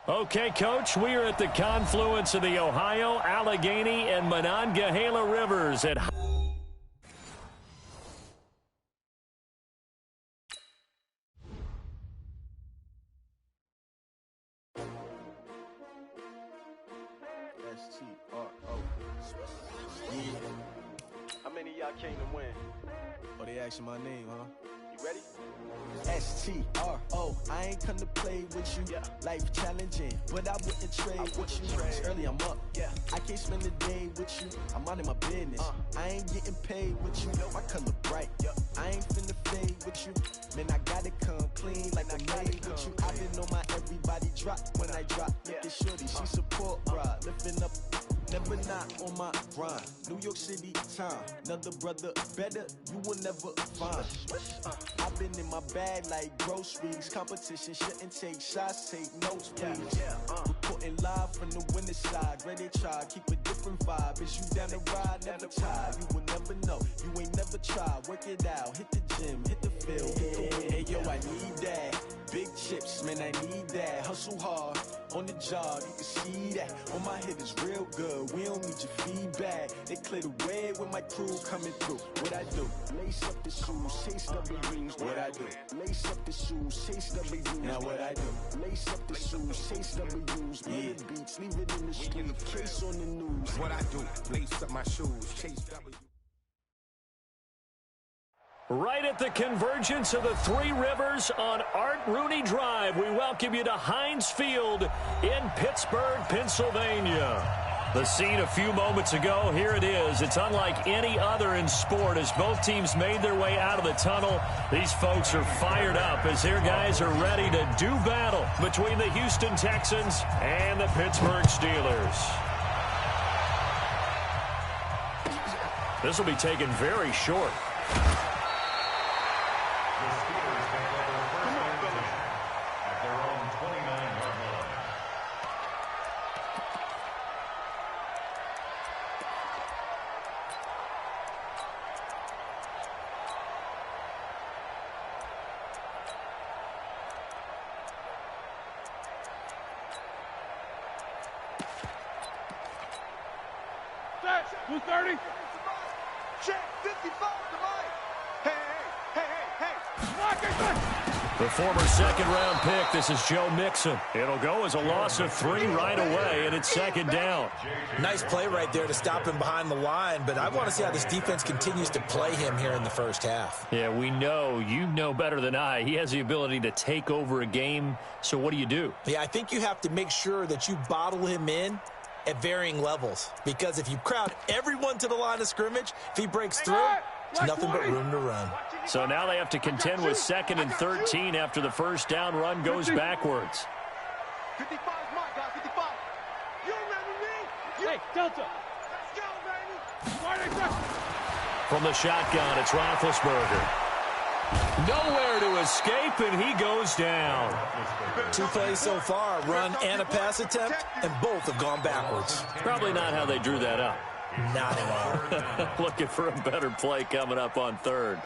Okay, Coach, we are at the confluence of the Ohio, Allegheny, and Monongahela Rivers at How many of y'all came to win? Oh, they asking my name, huh? You ready? S-T-R-O, I ain't come to play with you. Yeah. Life challenging, but I wouldn't trade with you. It's early, I'm up. Yeah. I can't spend a day with you. I'm out of my business. I ain't getting paid with you. My color bright. I ain't finna fade with you. Man, I gotta come clean like I made with you. I didn't know my everybody drop when I drop. Look at shorty, she support ride. Lifting up. Never not on my grind. New York City time. Another brother better, you will never find. I've been in my bag like groceries. Competition shouldn't take shots, take notes, please. Reporting live from the winning side. Ready to try, keep a different vibe. Is you down the ride, never tired. You will never know, you ain't never tried. Work it out, hit the gym, hit the field. Hey yo, I need that. Big chips, man, I need that. Hustle hard, on the job, you can see that. On my head is real good, we don't need your feedback. They clear the way with my crew coming through. What I do? Lace up the shoes, chase W's. What I do? Lace up the shoes, chase W's. Now what I do? Lace up the shoes, chase W's. Yeah. The beats, leave it in the street, case on the news. What I do? Lace up my shoes, chase W. right at the convergence of the Three Rivers on Art Rooney Drive. We welcome you to Heinz Field in Pittsburgh, Pennsylvania. The scene a few moments ago, here it is. It's unlike any other in sport as both teams made their way out of the tunnel. These folks are fired up as their guys are ready to do battle between the Houston Texans and the Pittsburgh Steelers. This will be taken very short. The former second-round pick, this is Joe Mixon. It'll go as a loss of 3 right away, and it's second down. Nice play right there to stop him behind the line, but I want to see how this defense continues to play him here in the first half. Yeah, we know. You know better than I. He has the ability to take over a game, so what do you do? Yeah, I think you have to make sure that you bottle him in at varying levels, because if you crowd everyone to the line of scrimmage, if he breaks through, there's nothing but room to run. So now they have to contend with 2nd and 13 after the first down run goes backwards. 55 is mine, guys. 55. You remember me? Hey, Delta. Let's go, baby. From the shotgun, it's Roethlisberger. Nowhere to escape, and he goes down. 2 plays so far, run and a pass attempt, and both have gone backwards. Probably not how they drew that up. Not at all. Looking for a better play coming up on 3rd.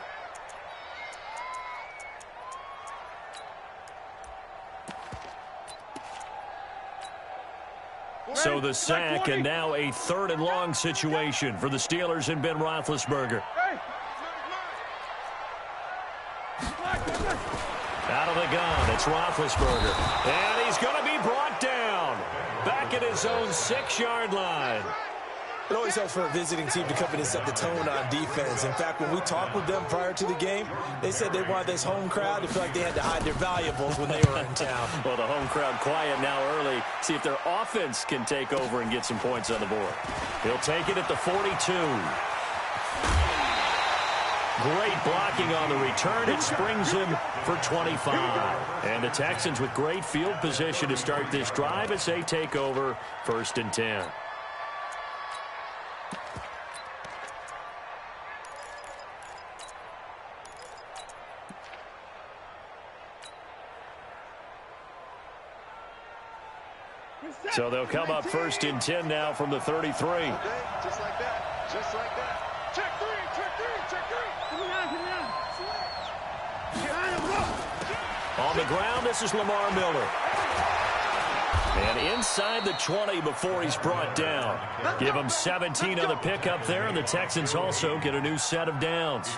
So the sack, and now a 3rd and long situation for the Steelers and Ben Roethlisberger. Out of the gun, it's Roethlisberger. And he's going to be brought down. Back at his own 6-yard line. It always helps for a visiting team to come in and set the tone on defense. In fact, when we talked with them prior to the game, they said they wanted this home crowd to feel like they had to hide their valuables when they were in town. Well, the home crowd quiet now early. See if their offense can take over and get some points on the board. He'll take it at the 42. Great blocking on the return. It springs him for 25. And the Texans with great field position to start this drive as they take over 1st and 10. So they'll come up 1st and 10 now from the 33. Just like that. Just like that. Check 3. Check 3. Check 3. On the ground, this is Lamar Miller. And inside the 20 before he's brought down. Give him 17 on the pickup there, and the Texans also get a new set of downs.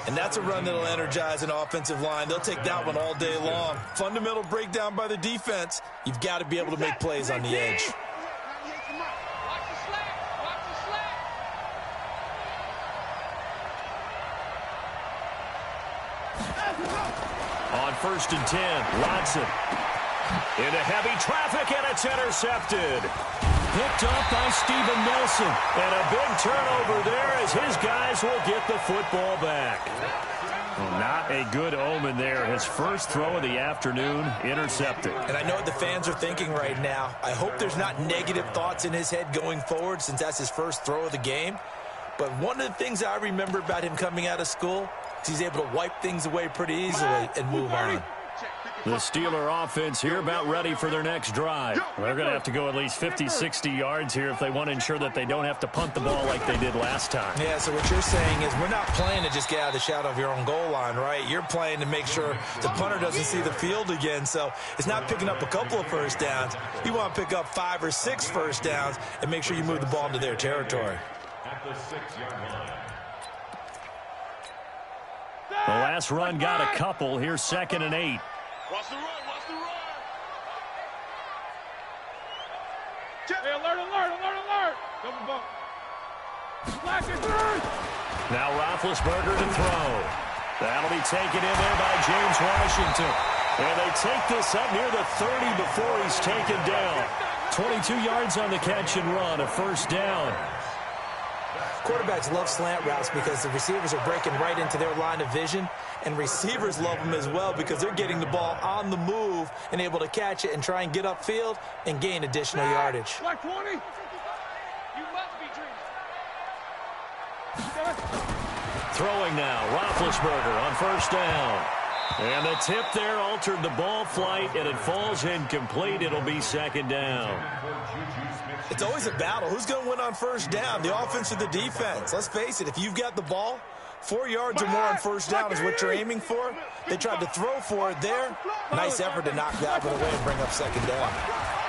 And that's a run that'll energize an offensive line. They'll take that one all day long. Fundamental breakdown by the defense. You've got to be able to make plays on the edge. On 1st and 10, Watson. Into heavy traffic, and it's intercepted. Picked up by Steven Nelson. And a big turnover there as his guys will get the football back. Well, not a good omen there. His first throw of the afternoon, intercepted. And I know what the fans are thinking right now. I hope there's not negative thoughts in his head going forward since that's his first throw of the game. But one of the things I remember about him coming out of school is he's able to wipe things away pretty easily and move on. The Steeler offense here about ready for their next drive. They're going to have to go at least 50, 60 yards here if they want to ensure that they don't have to punt the ball like they did last time. Yeah, so what you're saying is we're not playing to just get out of the shadow of your own goal line, right? You're playing to make sure the punter doesn't see the field again. So it's not picking up a couple of first downs. You want to pick up 5 or 6 first downs and make sure you move the ball into their territory. At the 6-yard line. The last run got a couple. Here's 2nd and 8. Watch the run, watch the run. Hey, alert, alert, alert, alert. Double bump. Black and third. Now Roethlisberger to throw. That'll be taken in there by James Washington. And they take this up near the 30 before he's taken down. 22 yards on the catch and run, a first down. Quarterbacks love slant routes because the receivers are breaking right into their line of vision, and receivers love them as well because they're getting the ball on the move and able to catch it and try and get upfield and gain additional yardage. Black 20. You must be dreaming. Throwing now, Roethlisberger on first down. And the tip there altered the ball flight, and it falls incomplete. It'll be 2nd down. It's always a battle. Who's going to win on first down, the offense or the defense? Let's face it, if you've got the ball, 4 yards or more on first down is what you're aiming for. They tried to throw for it there. Nice effort to knock that one away and bring up 2nd down.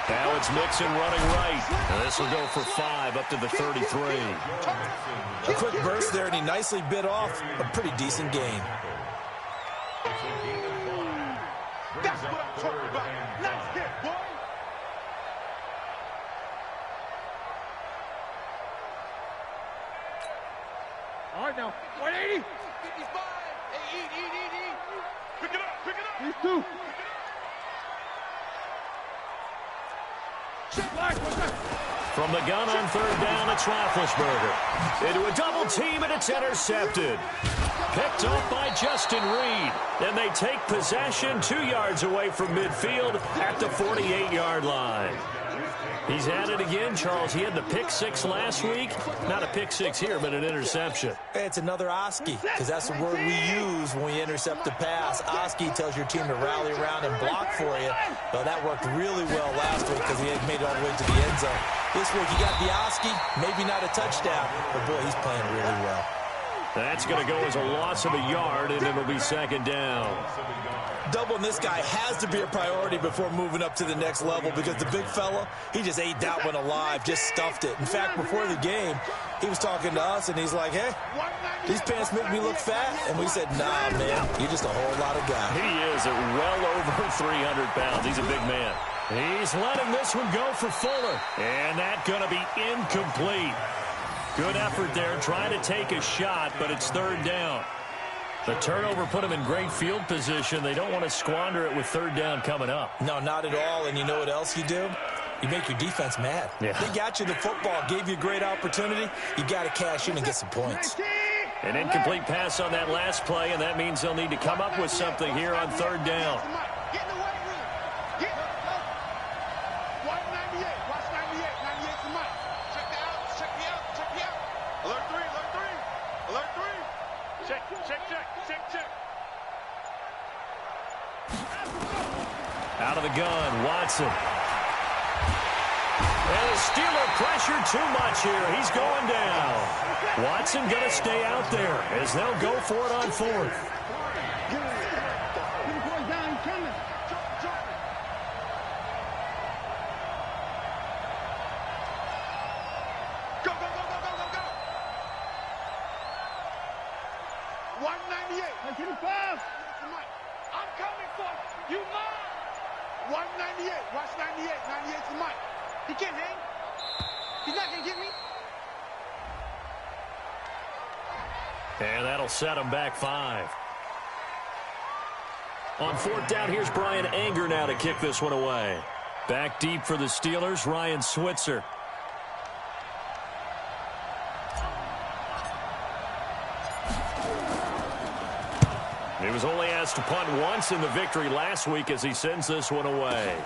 Now it's Mixon running right. And this will go for 5 up to the 33. A quick burst there, and he nicely bit off a pretty decent gain. That's what I'm talking about. Nice hit, boy. All right, now. 180. 55. Hey, eat. Pick it up. These two. From the gun on 3rd down, it's Roethlisberger. Into a double team, and it's intercepted. Picked up by Justin Reed. Then they take possession 2 yards away from midfield at the 48-yard line. He's at it again, Charles. He had the pick 6 last week. Not a pick 6 here, but an interception. It's another Oski, because that's the word we use when we intercept a pass. Oski tells your team to rally around and block for you. Well, that worked really well last week because he had made it all the way to the end zone. This week, he got the Oski, maybe not a touchdown, but boy, he's playing really well. That's going to go as a loss of a yard, and it'll be 2nd down. Doubling this guy has to be a priority before moving up to the next level because the big fella, he just ate that one alive, just stuffed it. In fact, before the game, he was talking to us, and he's like, hey, these pants make me look fat. And we said, nah, man, you're just a whole lot of guy. He is at well over 300 pounds. He's a big man. He's letting this one go for Fuller. And that's going to be incomplete. Good effort there, trying to take a shot, but it's 3rd down. The turnover put them in great field position. They don't want to squander it with 3rd down coming up. No, not at all. And you know what else you do? You make your defense mad. Yeah. They got you the football, gave you a great opportunity. You got to cash in and get some points. An incomplete pass on that last play, and that means they'll need to come up with something here on 3rd down. Get in the weight room. Get. Watch 98. Watch 98. 98 to Mike. Check the out. Check the out. Check the out. Alert 3. Alert 3. Alert 3. Check. Out of the gun, Watson. And the Steeler pressure too much here. He's going down. Watson going to stay out there as they'll go for it on 4th. 198. 195. I'm coming for you. You mine. 198. Watch 98. 98's the mic. He can't hang. He's not going to get me. And that'll set him back 5. On 4th down, here's Brian Anger now to kick this one away. Back deep for the Steelers, Ryan Switzer. He was only asked to punt once in the victory last week as he sends this one away.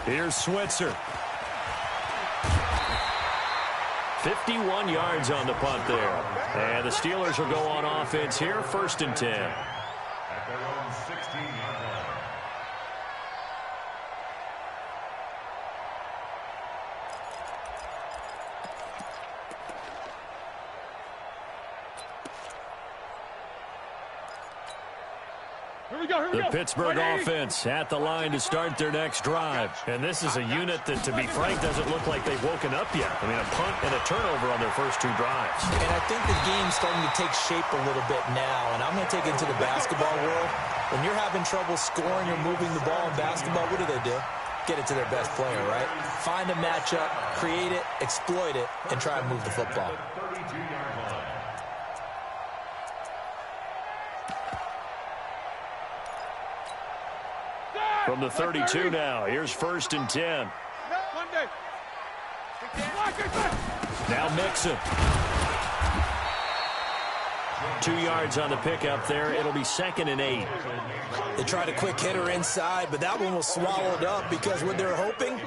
Here's Switzer. 51 yards on the punt there. And the Steelers will go on offense here, 1st and 10. At their own 16-yard line. The Pittsburgh offense at the line to start their next drive. And this is a unit that, to be frank, doesn't look like they've woken up yet. I mean, a punt and a turnover on their first 2 drives. And I think the game's starting to take shape a little bit now. And I'm going to take it to the basketball world. When you're having trouble scoring or moving the ball in basketball, what do? Get it to their best player, right? Find a matchup, create it, exploit it, and try and move the football. From the 32 now, here's 1st and 10. Now Mixon. 2 yards on the pickup there. It'll be 2nd and 8. They tried a quick hitter inside, but that one was swallowed up because what they're hoping,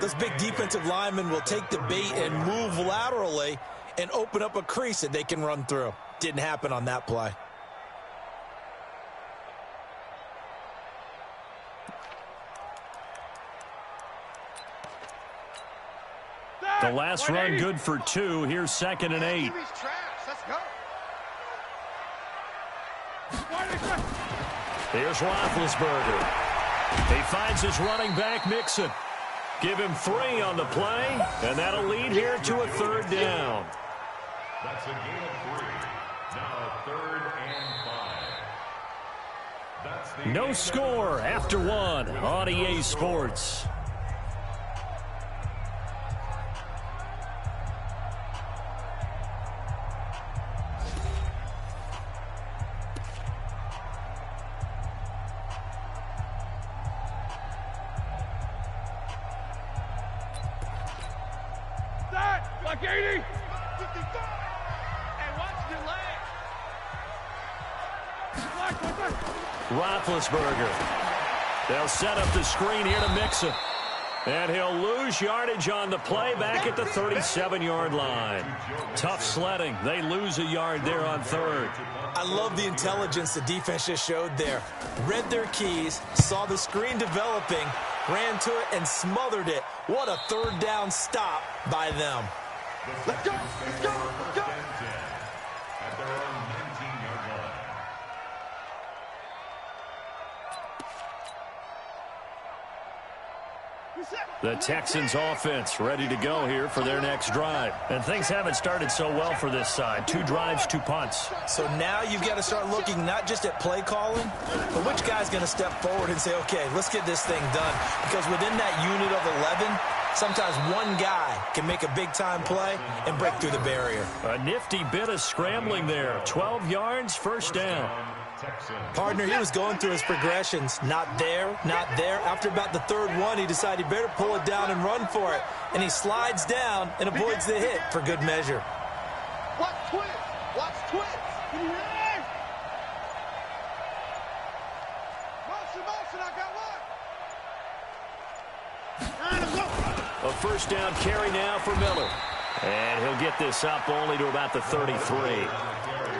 those big defensive linemen will take the bait and move laterally and open up a crease that they can run through. Didn't happen on that play. The last run good for 2. Here's 2nd and 8. Here's Roethlisberger. He finds his running back, Mixon. Give him 3 on the play, and that'll lead here to a 3rd down. That's a gain of 3. Now 3rd and 5. No score after 1 on EA Sports. Like 80. 55. And watch the leg. Roethlisberger. They'll set up the screen here to Mixon. And he'll lose yardage on the play back at the 37-yard line. Tough sledding. They lose a yard there on 3rd. I love the intelligence the defense just showed there. Read their keys, saw the screen developing, ran to it, and smothered it. What a 3rd down stop by them. Let's go. Let's go. Let's go. At their own 19-yard line. The Texans offense ready to go here for their next drive. And things haven't started so well for this side. 2 drives, 2 punts. So now you've got to start looking not just at play calling, but which guy's going to step forward and say, okay, let's get this thing done. Because within that unit of 11, sometimes one guy can make a big-time play and break through the barrier. A nifty bit of scrambling there. 12 yards, 1st down. Partner, he was going through his progressions. Not there, not there. After about the 3rd one, he decided he better pull it down and run for it. And he slides down and avoids the hit for good measure. Watch twins. Watch twins. Motion, I got one. A 1st down carry now for Miller. And he'll get this up only to about the 33.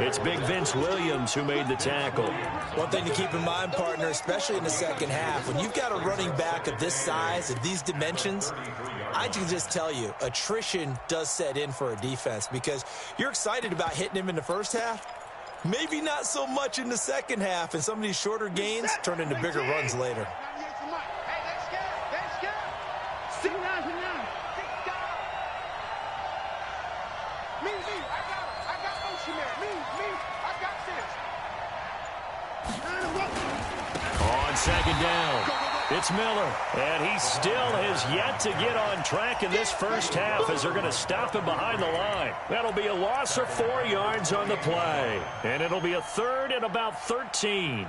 It's Big Vince Williams who made the tackle. One thing to keep in mind, partner, especially in the second half, when you've got a running back of this size, of these dimensions, I can just tell you, attrition does set in for a defense because you're excited about hitting him in the first half. Maybe not so much in the second half, and some of these shorter gains turn into bigger runs later. on second down. It's Miller, and he still has yet to get on track in this first half as they're going to stop him behind the line. That'll be a loss of 4 yards on the play, and it'll be a third and about 13.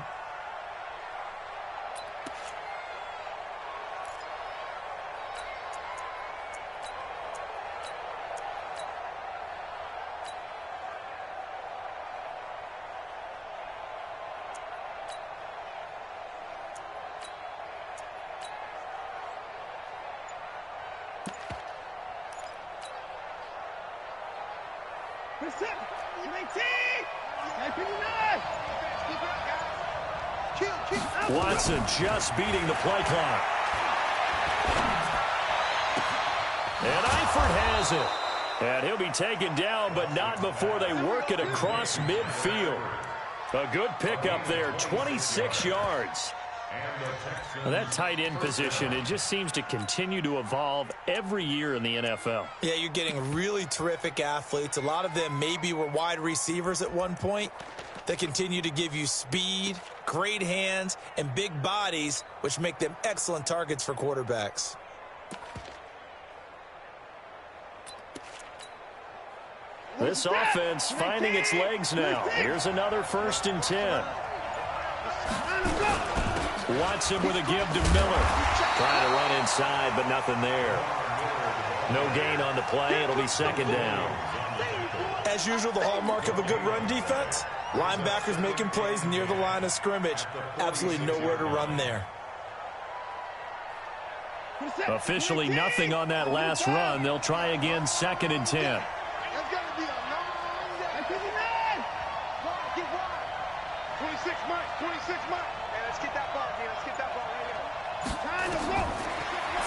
Watson just beating the play clock. And Eifert has it. And he'll be taken down, but not before they work it across midfield. A good pickup there, 26 yards. Well, that tight end position, it just seems to continue to evolve every year in the NFL. Yeah, you're getting really terrific athletes. A lot of them maybe were wide receivers at one point. They continue to give you speed, great hands, and big bodies, which make them excellent targets for quarterbacks. This offense finding its legs now. Here's another 1st and 10. Watson with a give to Miller. Trying to run inside, but nothing there. No gain on the play. It'll be second down. As usual, the hallmark of a good run defense, linebackers making plays near the line of scrimmage. Absolutely nowhere to run there. Officially nothing on that last run. They'll try again, 2nd and 10. 26 Mike, 26 Mike. Hey, let's get that ball, man. Let's get that ball right here.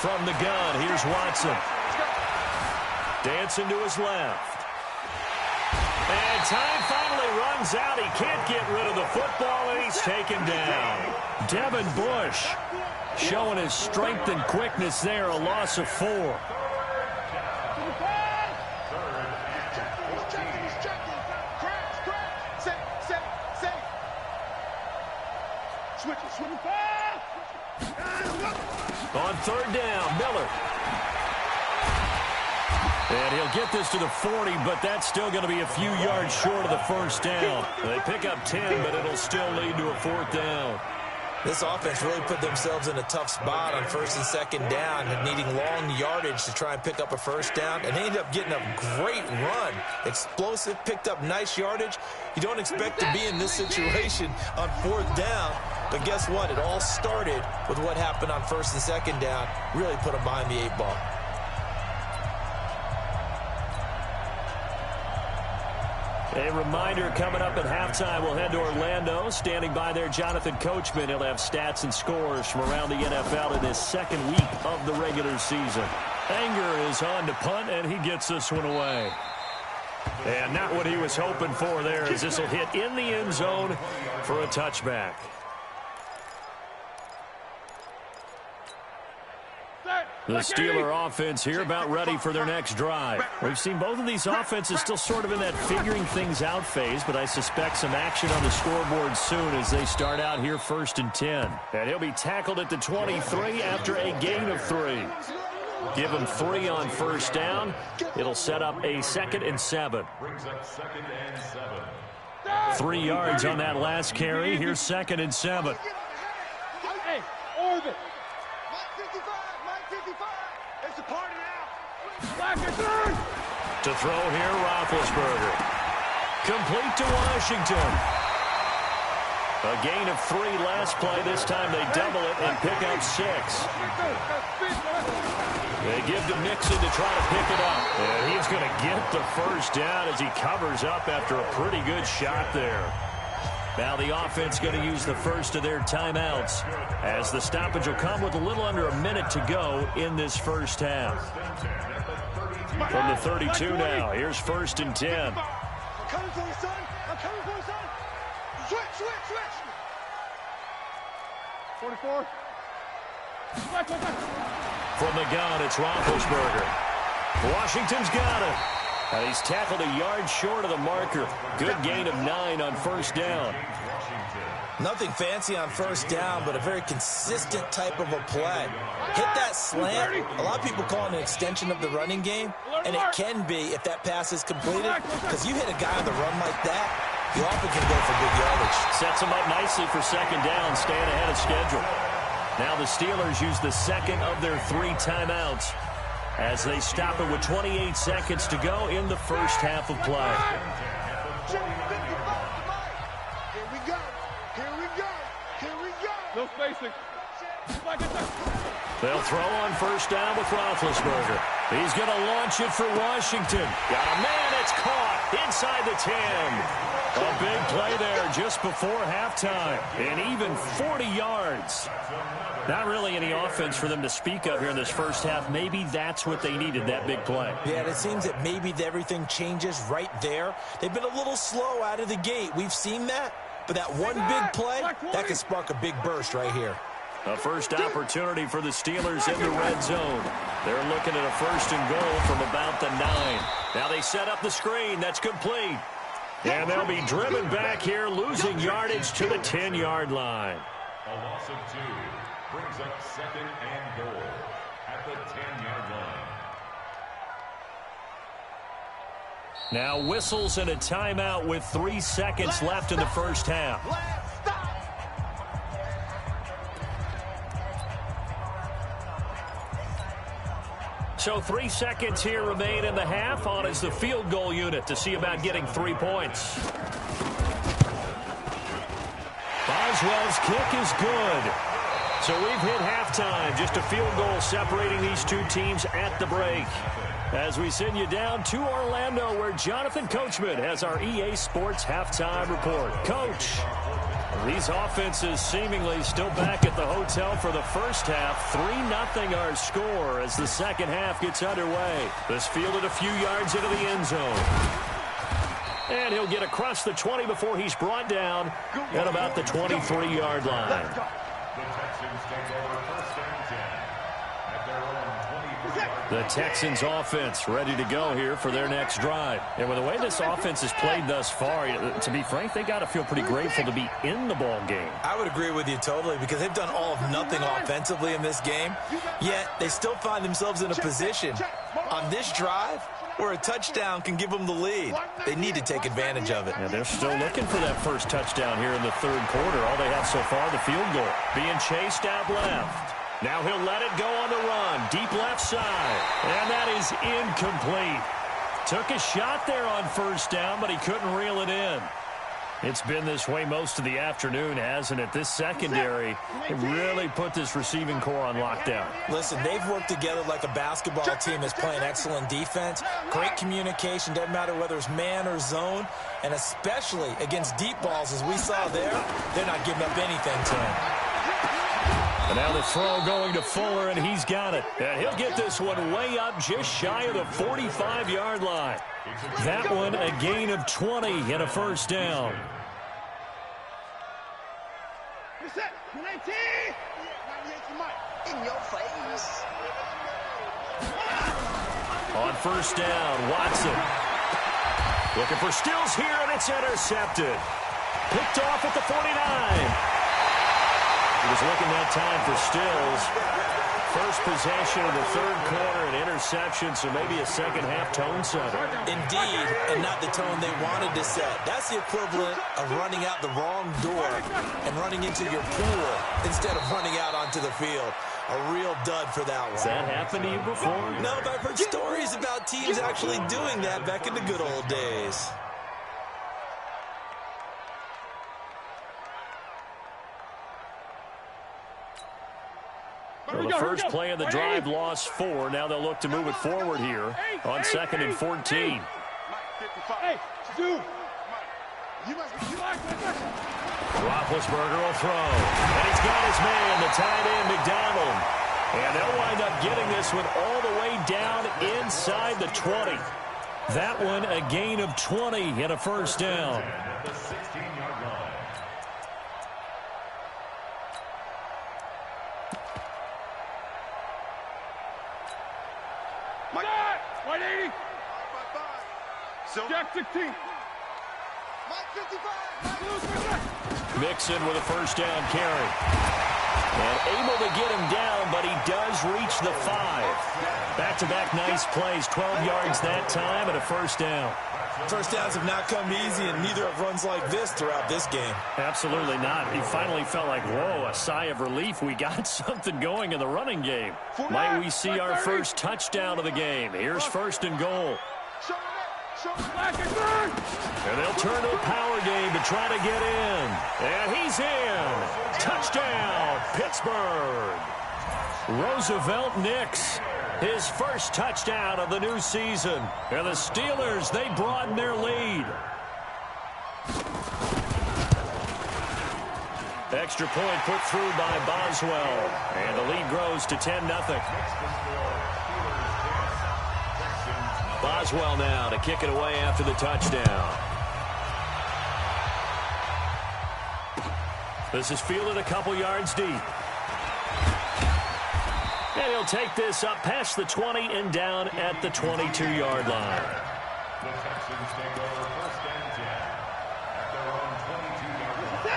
From the gun, here's Watson. Dancing to his left. And time finally runs out. He can't get rid of the football, and he's taken down. Devin Bush showing his strength and quickness there, a loss of 4. On 3rd down, Miller. And he'll get this to the 40, but that's still going to be a few yards short of the 1st down. They pick up 10, but it'll still lead to a 4th down. This offense really put themselves in a tough spot on 1st and 2nd down, needing long yardage to try and pick up a 1st down, and they ended up getting a great run. Explosive, picked up nice yardage. You don't expect to be in this situation on 4th down, but guess what? It all started with what happened on 1st and 2nd down. Really put them behind the 8 ball. A reminder, coming up at halftime, we'll head to Orlando. Standing by there, Jonathan Coachman. He'll have stats and scores from around the NFL in his 2nd week of the regular season. Anger is on to punt, and he gets this one away. And not what he was hoping for there, as this will hit in the end zone for a touchback. The Steeler offense here about ready for their next drive. We've seen both of these offenses still sort of in that figuring things out phase, but I suspect some action on the scoreboard soon as they start out here 1st and 10. And he'll be tackled at the 23 after a gain of 3. Give him 3 on 1st down. It'll set up a 2nd and 7. 3 yards on that last carry. Here's 2nd and 7. Hey, orbit. It's a party now. To throw here, Roethlisberger. Complete to Washington. A gain of 3 last play. This time they double it and pick up 6. They give to Mixon to try to pick it up. And he's going to get the 1st down as he covers up after a pretty good shot there. Now the offense going to use the first of their timeouts as the stoppage will come with a little under a minute to go in this first half. From the 32 now, here's 1st and 10. I'm coming for you, son. I'm coming for you, son. Switch. 44. From the gun, it's Roethlisberger. Washington's got it. And he's tackled a yard short of the marker. Good gain of 9 on 1st down. Nothing fancy on first down, but a very consistent type of a play. Hit that slant. A lot of people call it an extension of the running game, and it can be if that pass is completed, because you hit a guy on the run like that, you often can go for big yardage. Sets him up nicely for second down, staying ahead of schedule. Now the Steelers use the second of their 3 timeouts as they stop it with 28 seconds to go in the first half of play. No spacing. They'll throw on first down with Roethlisberger. He's going to launch it for Washington. Got a man, it's caught inside the 10. A big play there just before halftime. And even 40 yards. Not really any offense for them to speak of here in this first half. Maybe that's what they needed, that big play. Yeah, and it seems that maybe everything changes right there. They've been a little slow out of the gate. We've seen that. But that one big play, that can spark a big burst right here. A first opportunity for the Steelers in the red zone. They're looking at a first and goal from about the 9. Now they set up the screen. That's complete. And they'll be driven back here, losing yardage to the 10-yard line. A loss of 2 brings up second and goal at the 10-yard line. Now whistles and a timeout with 3 seconds left in the first half. So 3 seconds here remain in the half. On is the field goal unit to see about getting 3 points. Boswell's kick is good. So we've hit halftime. Just a field goal separating these 2 teams at the break. As we send you down to Orlando, where Jonathan Coachman has our EA Sports halftime report. Coach, these offenses seemingly still back at the hotel for the first half. 3-0 our score as the second half gets underway. This fielded a few yards into the end zone. And he'll get across the 20 before he's brought down at about the 23-yard line. The Texans take over first and 10 at their own 23-yard line. The Texans offense ready to go here for their next drive. And with the way this offense has played thus far, to be frank, they got to feel pretty grateful to be in the ball game. I would agree with you totally, because they've done all of nothing offensively in this game, yet they still find themselves in a position on this drive where a touchdown can give them the lead. They need to take advantage of it. And they're still looking for that first touchdown here in the third quarter. All they have so far, the field goal. Being chased out left. Now he'll let it go on the run. Deep left side. And that is incomplete. Took a shot there on first down, but he couldn't reel it in. It's been this way most of the afternoon, hasn't it? This secondary really put this receiving core on lockdown. Listen, they've worked together like a basketball team that's playing excellent defense. Great communication, doesn't matter whether it's man or zone. And especially against deep balls, as we saw there, they're not giving up anything to him. And now the throw going to Fuller, and he's got it. And he'll get this one way up just shy of the 45-yard line. That one a gain of 20 and a first down. In your face. On first down, Watson. Looking for Stills here, and it's intercepted. Picked off at the 49. He was looking that time for Stills. First possession of the third quarter, an interception, so maybe a second-half tone setter. Indeed, and not the tone they wanted to set. That's the equivalent of running out the wrong door and running into your pool instead of running out onto the field. A real dud for that one. Has that happened to you before? No, but I've heard stories about teams actually doing that back in the good old days. Well, the first play of the drive lost 4. Now they'll look to move it forward here on 2nd and 14. Roethlisberger will throw. And he's got his man, the tight end, McDonald. And they'll wind up getting this one all the way down inside the 20. That one a gain of 20 and a first down. At the 16-yard line. Jack 16. Mixon with a first down carry. And able to get him down, but he does reach the 5. Back-to-back nice plays, 12 yards that time and a first down. First downs have not come easy, and neither have runs like this throughout this game. Absolutely not. He finally felt like, whoa, a sigh of relief. We got something going in the running game. Might we see our first touchdown of the game? Here's first and goal. And they'll turn to a power game to try to get in. And he's in. Touchdown, Pittsburgh. Roosevelt Nix, his first touchdown of the new season. And the Steelers, they broaden their lead. Extra point put through by Boswell. And the lead grows to 10-0. Boswell now to kick it away after the touchdown. This is fielded a couple yards deep. And he'll take this up past the 20 and down at the 22-yard line.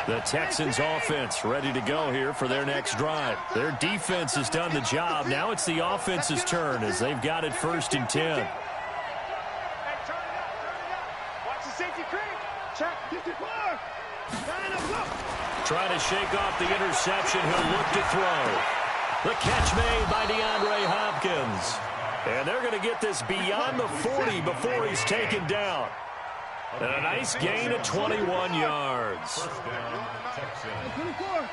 The Texans offense ready to go here for their next drive. Their defense has done the job. Now it's the offense's turn as they've got it first and 10. Trying to shake off the interception. He'll look to throw. The catch made by DeAndre Hopkins. And they're going to get this beyond the 40 before he's taken down. And a nice gain of 21 yards. First down, Texans. 24. Watch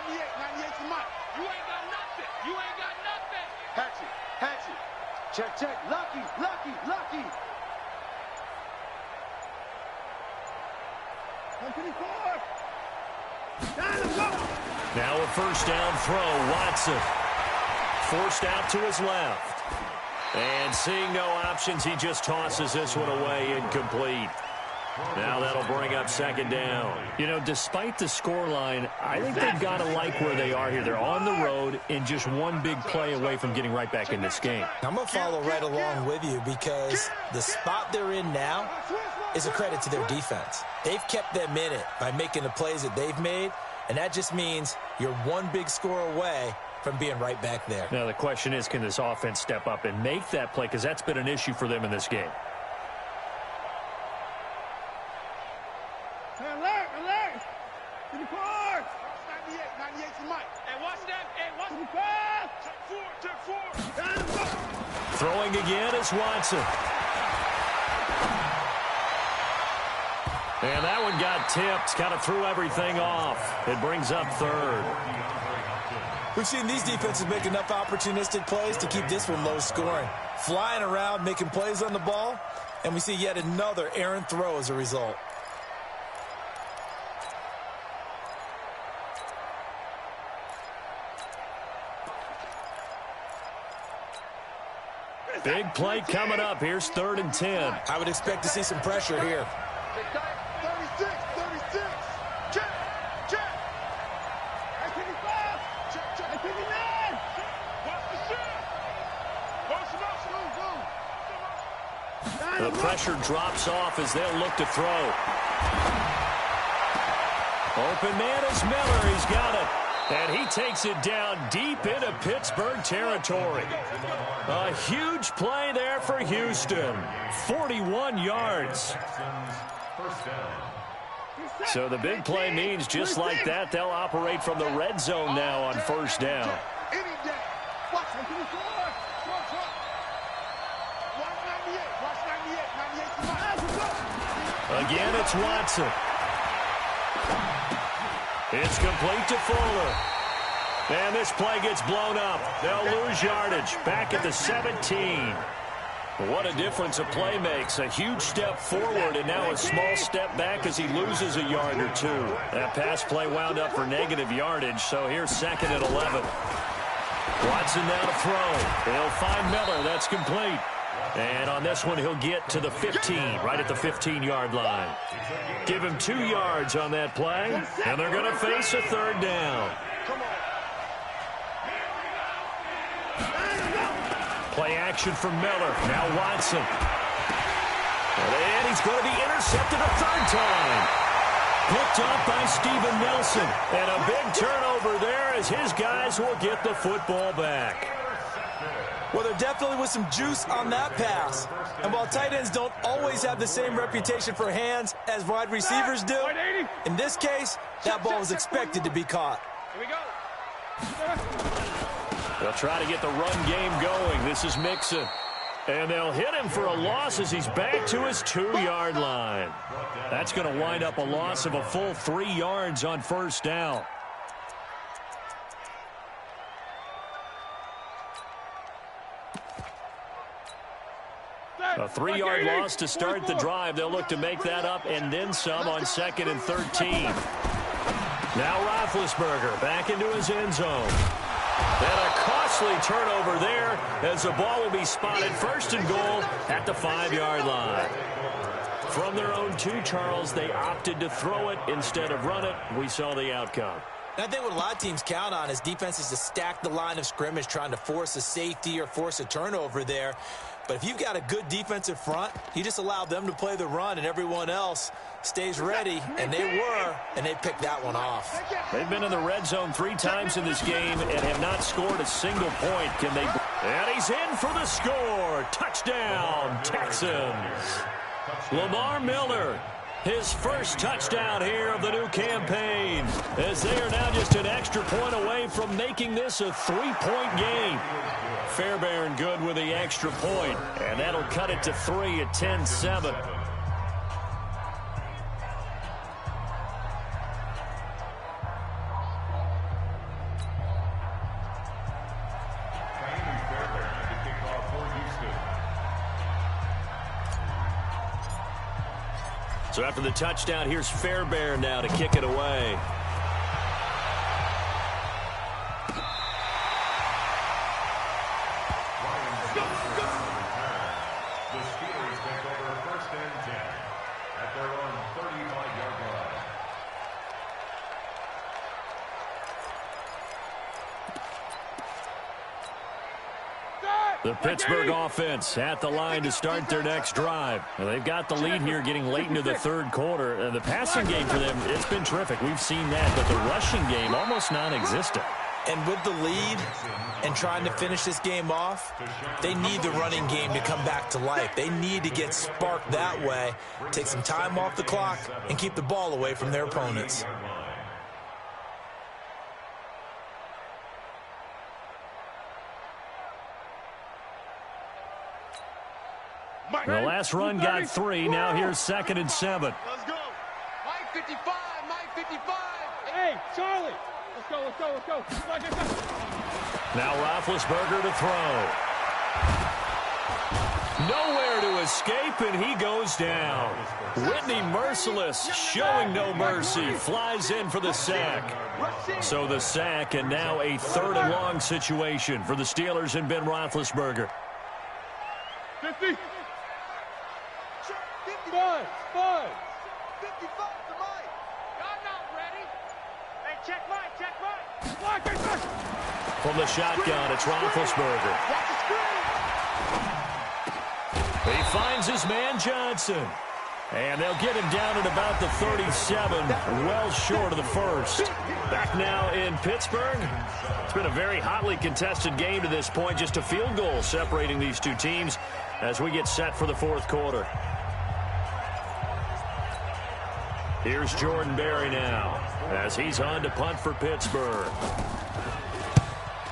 98. 98's the mic. You ain't got nothing. You ain't got nothing. Hatchet. Check. Lucky. Now a first down throw. Watson forced out to his left. And seeing no options, he just tosses this one away, incomplete. Now that'll bring up second down. You know, despite the scoreline, I think they've got to like where they are here. They're on the road and just one big play away from getting right back in this game. I'm going to follow right along with you because the spot they're in now is a credit to their defense. They've kept them in it by making the plays that they've made, and that just means you're one big score away from being right back there. Now the question is, can this offense step up and make that play? Because that's been an issue for them in this game. Alert! To the court! 98's the mic. Hey, watch that. To the court! Check 4. Throwing again is Watson. And that one got tipped. Kind of threw everything off. It brings up third. We've seen these defenses make enough opportunistic plays to keep this one low scoring. Flying around, making plays on the ball, and we see yet another errant throw as a result. Big play coming up. Here's 3rd and 10. I would expect to see some pressure here. 36. Check. Check. Watch the shot. The pressure drops off as they'll look to throw. Open man is Miller. He's got it. And he takes it down deep into Pittsburgh territory. A huge play there for Houston. 41 yards. So the big play means just like that, they'll operate from the red zone now on first down. Any day. Watch 98. Again, it's Watson. It's complete to Fuller. And this play gets blown up. They'll lose yardage. Back at the 17. What a difference a play makes. A huge step forward and now a small step back as he loses a yard or two. That pass play wound up for negative yardage, so here's 2nd and 11. Watson now to throw. He'll find Miller. That's complete. And on this one, he'll get to the 15, right at the 15-yard line. Give him 2 yards on that play, and they're going to face a 3rd down. Play action from Miller. Now Watson. And he's going to be intercepted a third time. Picked up by Steven Nelson. And a big turnover there as his guys will get the football back. Well, there definitely was some juice on that pass. And while tight ends don't always have the same reputation for hands as wide receivers do, in this case, that ball was expected to be caught. Here we go. They'll try to get the run game going. This is Mixon. And they'll hit him for a loss as he's back to his 2-yard line. That's going to wind up a loss of a full 3 yards on first down. A 3-yard loss to start the drive. They'll look to make that up and then some on 2nd and 13. Now Roethlisberger back into his end zone. And a costly turnover there as the ball will be spotted first and goal at the 5-yard line. From their own 2, Charles, they opted to throw it instead of run it. We saw the outcome. And I think what a lot of teams count on is defenses to stack the line of scrimmage, trying to force a safety or force a turnover there. But if you've got a good defensive front, you just allow them to play the run and everyone else stays ready, and they picked that one off. They've been in the red zone 3 times in this game and have not scored a single point. Can they? And he's in for the score. Touchdown, Texans. Lamar Miller, his first touchdown here of the new campaign, as they are now just an extra point away from making this a 3-point game. Fairbairn good with the extra point, and that'll cut it to 3 at 10-7. So after the touchdown, here's Fairbairn now to kick it away. The Steelers take over 1st and 10 at their own 35-yard line. The Pittsburgh offense at the line to start their next drive. Well, they've got the lead here getting late into the 3rd quarter. The passing game for them, it's been terrific. We've seen that, but the rushing game almost non-existent. And with the lead and trying to finish this game off, they need the running game to come back to life. They need to get sparked that way, take some time off the clock, and keep the ball away from their opponents. The last run got 3. Now here's 2nd and 7. Let's go. Mike 55. Mike 55. Hey, Charlie. Let's go. Now Roethlisberger to throw. Nowhere to escape, and he goes down. Whitney Merciless, showing no mercy, flies in for the sack. So the sack, and now a 3rd and long situation for the Steelers and Ben Roethlisberger. 50. 55 to Mike. Y'all not ready. Hey, check Mike. From the shotgun, it's Roethlisberger. Watch the screen. He finds his man Johnson. And they'll get him down at about the 37, well short of the 1st. Back now in Pittsburgh. It's been a very hotly contested game to this point. Just a field goal separating these 2 teams as we get set for the 4th quarter. Here's Jordan Berry now as he's on to punt for Pittsburgh.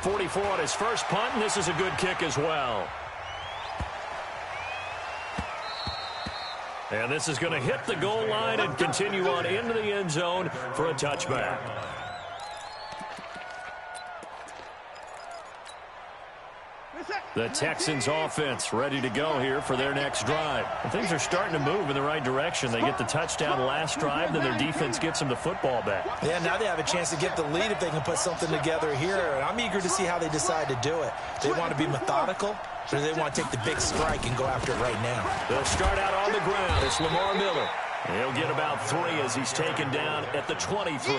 44 on his first punt, and this is a good kick as well. And this is going to hit the goal line and continue on into the end zone for a touchback. The Texans offense ready to go here for their next drive. And things are starting to move in the right direction. They get the touchdown last drive, then their defense gets them the football back. Yeah, now they have a chance to get the lead if they can put something together here. And I'm eager to see how they decide to do it. Do they want to be methodical, or do they want to take the big strike and go after it right now? They'll start out on the ground. It's Lamar Miller. He'll get about 3 as he's taken down at the 23.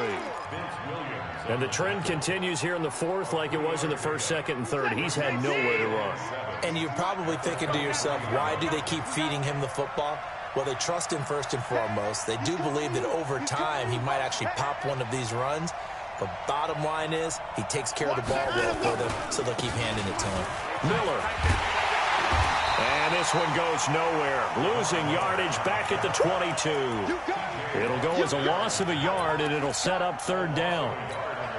And the trend continues here in the fourth like it was in the first, second, and third. He's had nowhere to run. And you're probably thinking to yourself, why do they keep feeding him the football? Well, they trust him first and foremost. They do believe that over time he might actually pop one of these runs. But bottom line is he takes care of the ball well for them, so they'll keep handing it to him. Miller. And this one goes nowhere. Losing yardage back at the 22. It'll go as a loss of a yard, and it'll set up third down.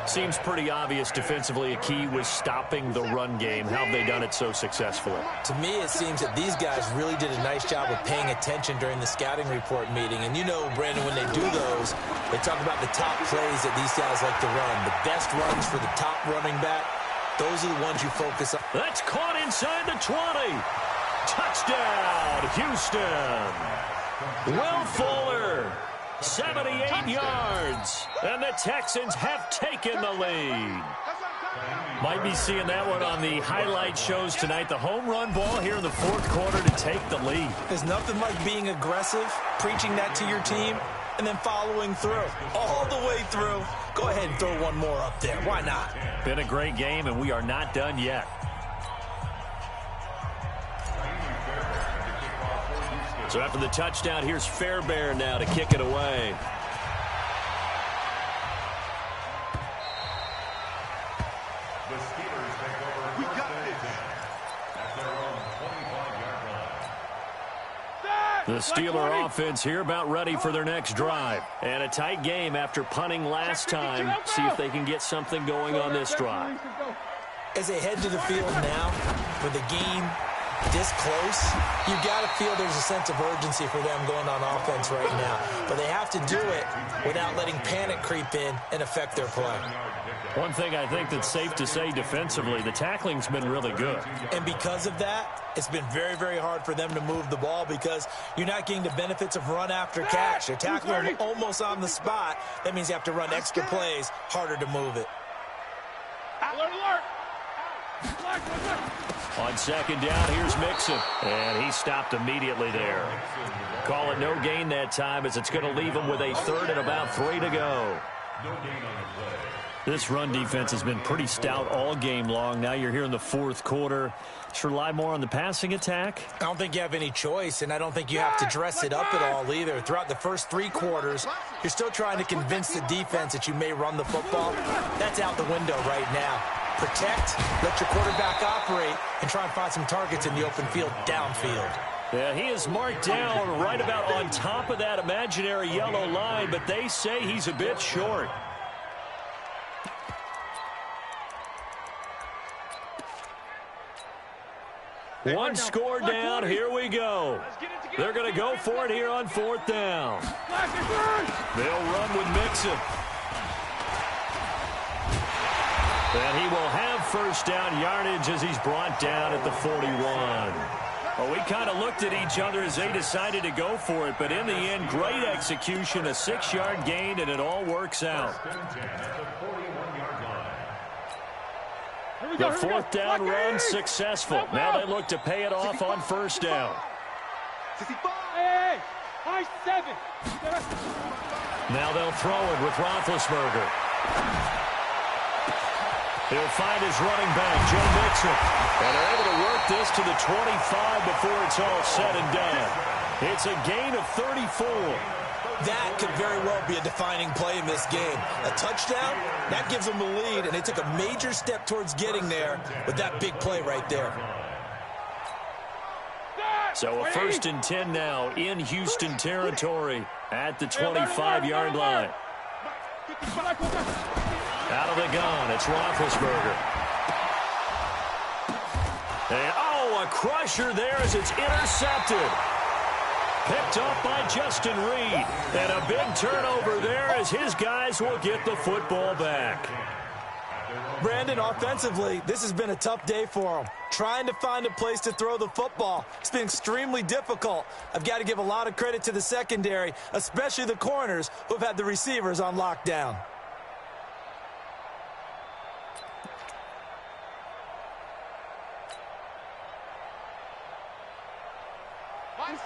Seems pretty obvious defensively a key was stopping the run game. How have they done it so successfully? To me, it seems that these guys really did a nice job of paying attention during the scouting report meeting. And you know, Brandon, when they do those, they talk about the top plays that these guys like to run. The best runs for the top running back, those are the ones you focus on. That's caught inside the 20. Touchdown, Houston. Will Fuller, 78 yards. And the Texans have taken the lead. Might be seeing that one on the highlight shows tonight. The home run ball here in the fourth quarter to take the lead. There's nothing like being aggressive, preaching that to your team, and then following through. All the way through. Go ahead and throw one more up there. Why not? Been a great game, and we are not done yet. So after the touchdown, here's Fairbairn now to kick it away. The Steelers take over first and 10 at their own 25-yard line. The Steeler offense here about ready for their next drive. And a tight game after punting last time. See if they can get something going on this drive. As they head to the field now, for the game this close, you got to feel there's a sense of urgency for them going on offense right now. But they have to do it without letting panic creep in and affect their play. One thing I think that's safe to say defensively, the tackling's been really good. And because of that, it's been very, very hard for them to move the ball because you're not getting the benefits of run after catch. They're tackling them almost on the spot. That means you have to run extra plays, harder to move it. Alert, alert! On second down, here's Mixon. And he stopped immediately there. Call it no gain that time as it's going to leave him with a third and about 3 to go. This run defense has been pretty stout all game long. Now you're here in the fourth quarter. Should rely more on the passing attack? I don't think you have any choice, and I don't think you have to dress it up at all either. Throughout the first 3 quarters, you're still trying to convince the defense that you may run the football. That's out the window right now. Protect, let your quarterback operate, and try and find some targets in the open field downfield. Yeah, he is marked down right about on top of that imaginary yellow line, but they say he's a bit short. One score down. Here we go. They're going to go for it here on fourth down. They'll run with Mixon. And he will have first down yardage as he's brought down at the 41. Well, we kind of looked at each other as they decided to go for it, but in the end, great execution, a 6-yard gain, and it all works out. The fourth down run successful. Now they look to pay it off on first down. Hey, high 7. Now they'll throw it with Roethlisberger. He'll find his running back, Joe Mixon. And they're able to work this to the 25 before it's all said and done. It's a gain of 34. That could very well be a defining play in this game. A touchdown, that gives them the lead, and they took a major step towards getting there with that big play right there. So a 1st and 10 now in Houston territory at the 25-yard line. Out of the gun, it's Roethlisberger. And, a crusher there as it's intercepted. Picked up by Justin Reed. And a big turnover there as his guys will get the football back. Brandon, offensively, this has been a tough day for them. Trying to find a place to throw the football. It's been extremely difficult. I've got to give a lot of credit to the secondary, especially the corners who have had the receivers on lockdown.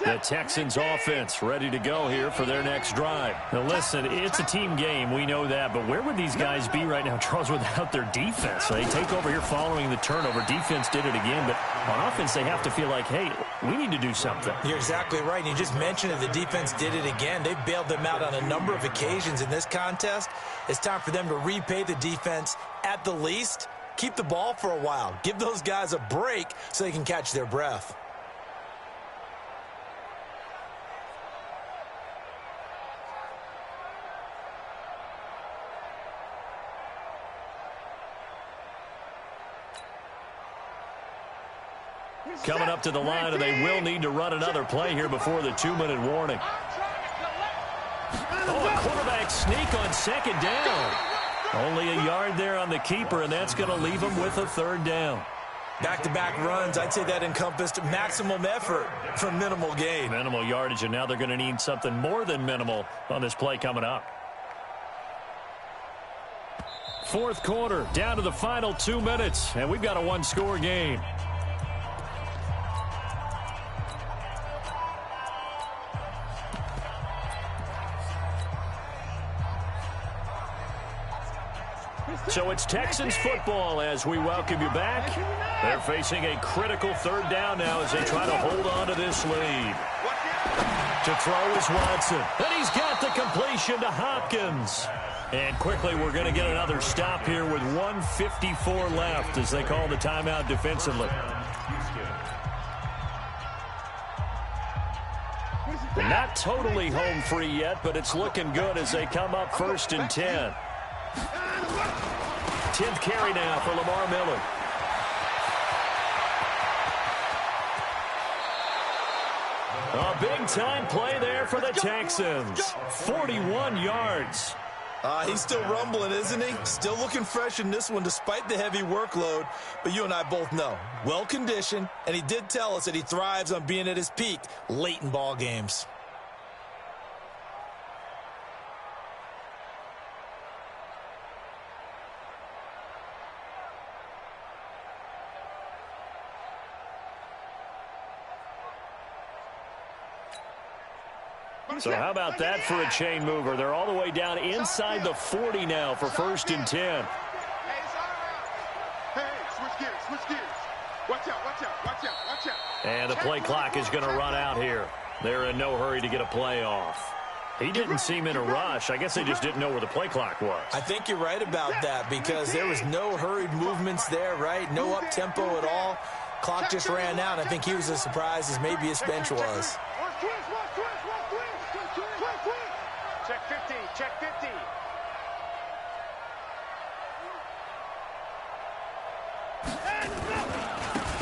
The Texans offense ready to go here for their next drive. Now listen, it's a team game. We know that. But where would these guys be right now, Charles, without their defense? They take over here following the turnover. Defense did it again. But on offense, they have to feel like, hey, we need to do something. You're exactly right. And you just mentioned it. The defense did it again. They bailed them out on a number of occasions in this contest. It's time for them to repay the defense at the least. Keep the ball for a while. Give those guys a break so they can catch their breath. Coming up to the line, and they will need to run another play here before the 2-minute warning. Oh, a quarterback sneak on second down. Only a yard there on the keeper, and that's going to leave him with a third down. Back-to-back runs, I'd say that encompassed maximum effort for minimal gain. Minimal yardage, and now they're going to need something more than minimal on this play coming up. Fourth quarter, down to the final 2 minutes, and we've got a one-score game. So it's Texans football as we welcome you back. They're facing a critical third down now as they try to hold on to this lead. To throw is Watson. And he's got the completion to Hopkins. And quickly we're going to get another stop here with 1:54 left as they call the timeout defensively. Not totally home free yet, but it's looking good as they come up 1st and 10. 10th carry now for Lamar Miller. A big-time play there for the Texans. 41 yards. He's still rumbling, isn't he? Still looking fresh in this one despite the heavy workload. But you and I both know, well-conditioned, and he did tell us that he thrives on being at his peak late in ball games. So how about that for a chain mover? They're all the way down inside the 40 now for 1st and 10. Hey, switch gears. Watch out. And the play clock is going to run out here. They're in no hurry to get a play off. He didn't seem in a rush. I guess they just didn't know where the play clock was. I think you're right about that because there was no hurried movements there, right? No up-tempo at all. Clock just ran out. I think he was as surprised as maybe his bench was. Check 50.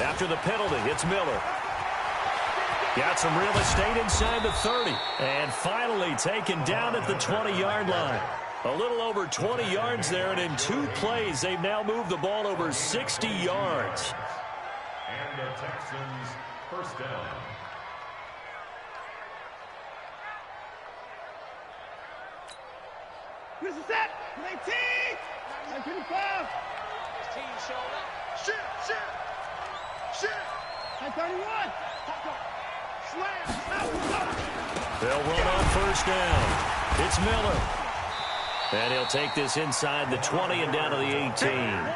After the penalty, it's Miller. Got some real estate inside the 30. And finally taken down at the 20-yard line. A little over 20 yards there, and in 2 plays, they've now moved the ball over 60 yards. And the Texans first down. This is it. 19. 25. His team showed up. Shit. 31. They'll run on 1st down. It's Miller. And he'll take this inside the 20 and down to the 18.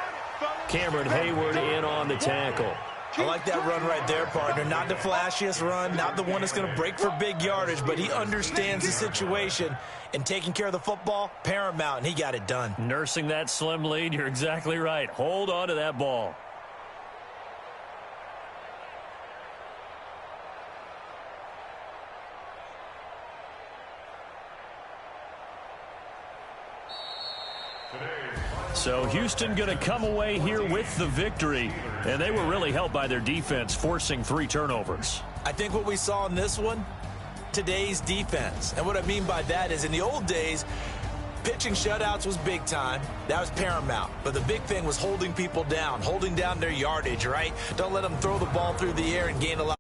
Cameron Hayward in on the tackle. I like that run right there, partner. Not the flashiest run, not the one that's going to break for big yardage, but he understands the situation, and taking care of the football, paramount, and he got it done. Nursing that slim lead, you're exactly right. Hold on to that ball. So Houston going to come away here with the victory, and they were really helped by their defense, forcing 3 turnovers. I think what we saw in this one, today's defense. And what I mean by that is in the old days, pitching shutouts was big time. That was paramount. But the big thing was holding people down, holding down their yardage, right? Don't let them throw the ball through the air and gain a lot.